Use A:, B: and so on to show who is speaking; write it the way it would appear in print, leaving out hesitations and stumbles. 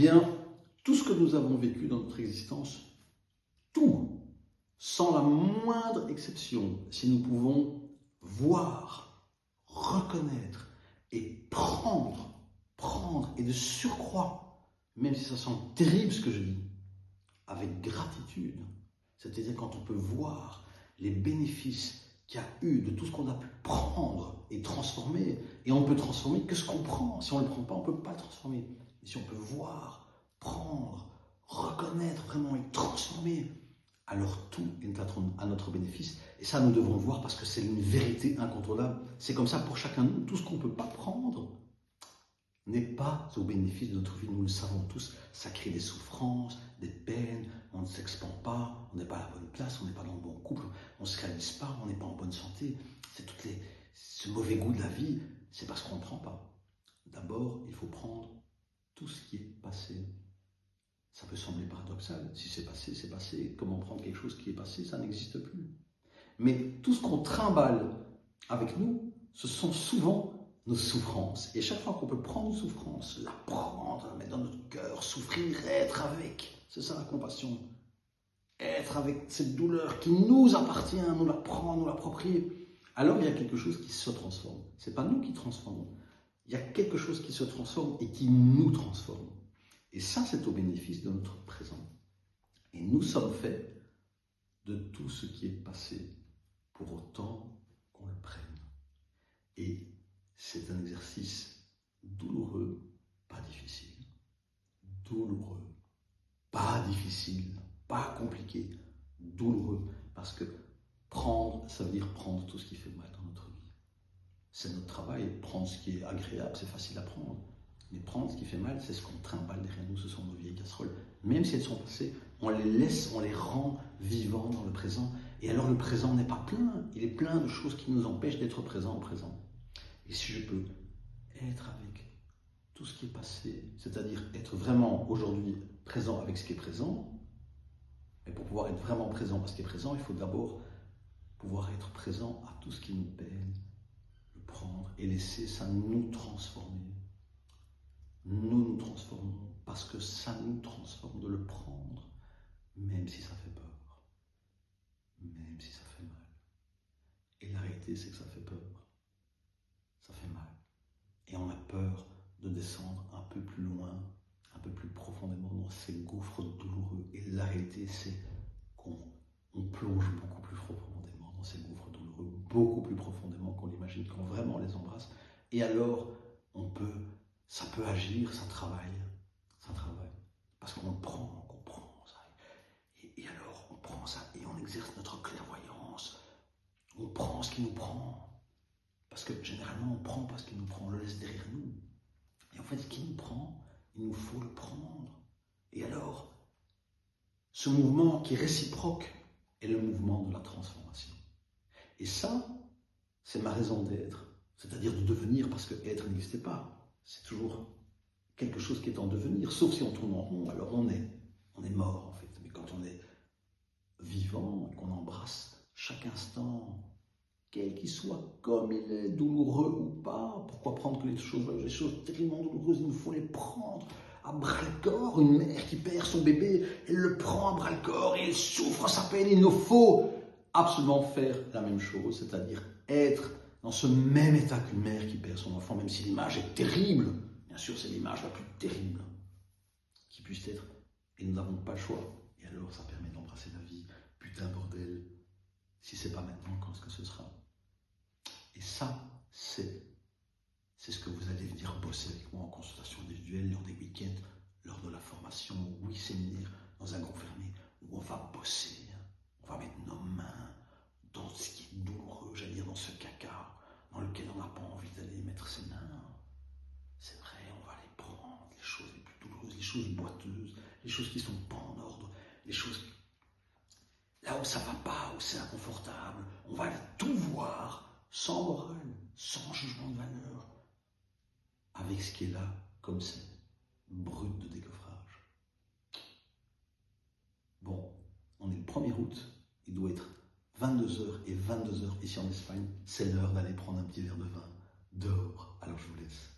A: Bien, tout ce que nous avons vécu dans notre existence, tout, sans la moindre exception, si nous pouvons voir, reconnaître et prendre et de surcroît, même si ça sent terrible ce que je dis, avec gratitude, c'est-à-dire quand on peut voir les bénéfices qu'il y a eu de tout ce qu'on a pu prendre et transformer, et on ne peut transformer que ce qu'on prend. Si on ne le prend pas, on ne peut pas le transformer. Et si on peut voir, prendre, reconnaître vraiment et transformer, alors tout est à notre bénéfice. Et ça, nous devons le voir parce que c'est une vérité incontournable. C'est comme ça pour chacun de nous. Tout ce qu'on ne peut pas prendre n'est pas au bénéfice de notre vie. Nous le savons tous. Ça crée des souffrances, des peines. On ne s'expand pas, on n'est pas à la bonne place, on n'est pas dans le bon couple, on ne se réalise pas, on n'est pas en bonne santé. C'est ce mauvais goût de la vie, c'est parce qu'on ne prend pas. D'abord, il faut prendre tout ce qui est passé. Ça peut sembler paradoxal. Si c'est passé, c'est passé. Comment prendre quelque chose qui est passé? Ça n'existe plus. Mais tout ce qu'on trimballe avec nous, ce sont souvent nos souffrances. Et chaque fois qu'on peut prendre une souffrance, la prendre, la mettre dans notre cœur, souffrir, être avec, c'est ça la compassion. Être avec cette douleur qui nous appartient, nous la prendre, nous l'approprier. Alors il y a quelque chose qui se transforme. Ce n'est pas nous qui transformons. Il y a quelque chose qui se transforme et qui nous transforme. Et ça, c'est au bénéfice de notre présent. Et nous sommes faits de tout ce qui est passé, pour autant qu'on le prenne. Et c'est un exercice douloureux, pas difficile. Douloureux, pas difficile, pas compliqué, douloureux. Parce que prendre, ça veut dire prendre tout ce qui fait mal dans notre vie. C'est notre travail. Prendre ce qui est agréable, c'est facile à prendre. Mais prendre ce qui fait mal, c'est ce qu'on trimballe derrière nous, ce sont nos vieilles casseroles. Même si elles sont passées, on les laisse, on les rend vivants dans le présent. Et alors le présent n'est pas plein, il est plein de choses qui nous empêchent d'être présents au présent. Et si je peux être avec tout ce qui est passé, c'est-à-dire être vraiment aujourd'hui présent avec ce qui est présent, et pour pouvoir être vraiment présent à ce qui est présent, il faut d'abord pouvoir être présent à tout ce qui nous peine, le prendre et laisser ça nous transformer. Nous transformons parce que ça nous transforme de le prendre, même si ça fait peur, même si ça fait mal. Et la réalité, c'est que ça fait peur, ça fait mal. Et on a peur de descendre un peu plus loin, un peu plus profondément dans ces gouffres douloureux. Et la réalité, c'est qu'on plonge beaucoup plus profondément dans ces gouffres douloureux, beaucoup plus profondément qu'on l'imagine, quand vraiment on les embrasse. Et alors, ça peut agir, ça travaille. Parce qu'on prend ça. Et alors, on prend ça et on exerce notre clairvoyance. On prend ce qui nous prend. Parce que généralement, on prend pas ce qui nous prend, on le laisse derrière nous. Et en fait, ce qui nous prend, il nous faut le prendre. Et alors, ce mouvement qui est réciproque est le mouvement de la transformation. Et ça, c'est ma raison d'être. C'est-à-dire de devenir, parce que être n'existait pas. C'est toujours quelque chose qui est en devenir, sauf si on tourne en rond, alors on est mort en fait. Mais quand on est vivant et qu'on embrasse chaque instant, quel qu'il soit, comme il est, douloureux ou pas, pourquoi prendre que les choses tellement douloureuses, il nous faut les prendre à bras-le-corps. Une mère qui perd son bébé, elle le prend à bras-le-corps et elle souffre sa peine. Il nous faut absolument faire la même chose, c'est-à-dire être dans ce même état qu'une mère qui perd son enfant, même si l'image est terrible. Bien sûr, c'est l'image la plus terrible qui puisse être. Et nous n'avons pas le choix. Et alors, ça permet d'embrasser la vie. Putain, bordel. Si c'est pas maintenant, quand est-ce que ce sera? Et ça, c'est ce que vous allez venir bosser avec moi en consultation individuelle, lors des week-ends, lors de la formation, oui, séminaire, dans un groupe fermé, où on va bosser. On va mettre nos mains dans ce qui est douloureux, j'allais dire dans ce caca, dans lequel on n'a pas envie d'aller mettre ses mains. C'est vrai, on va les prendre, les choses les plus douloureuses, les choses boiteuses, les choses qui ne sont pas en ordre, les choses là où ça ne va pas, où c'est inconfortable. On va tout voir, sans morale, sans jugement de valeur, avec ce qui est là, comme c'est, brut de décoffrage. Bon, on est le 1er août, il doit être 22h et 22h ici en Espagne, c'est l'heure d'aller prendre un petit verre de vin dehors. Alors je vous laisse.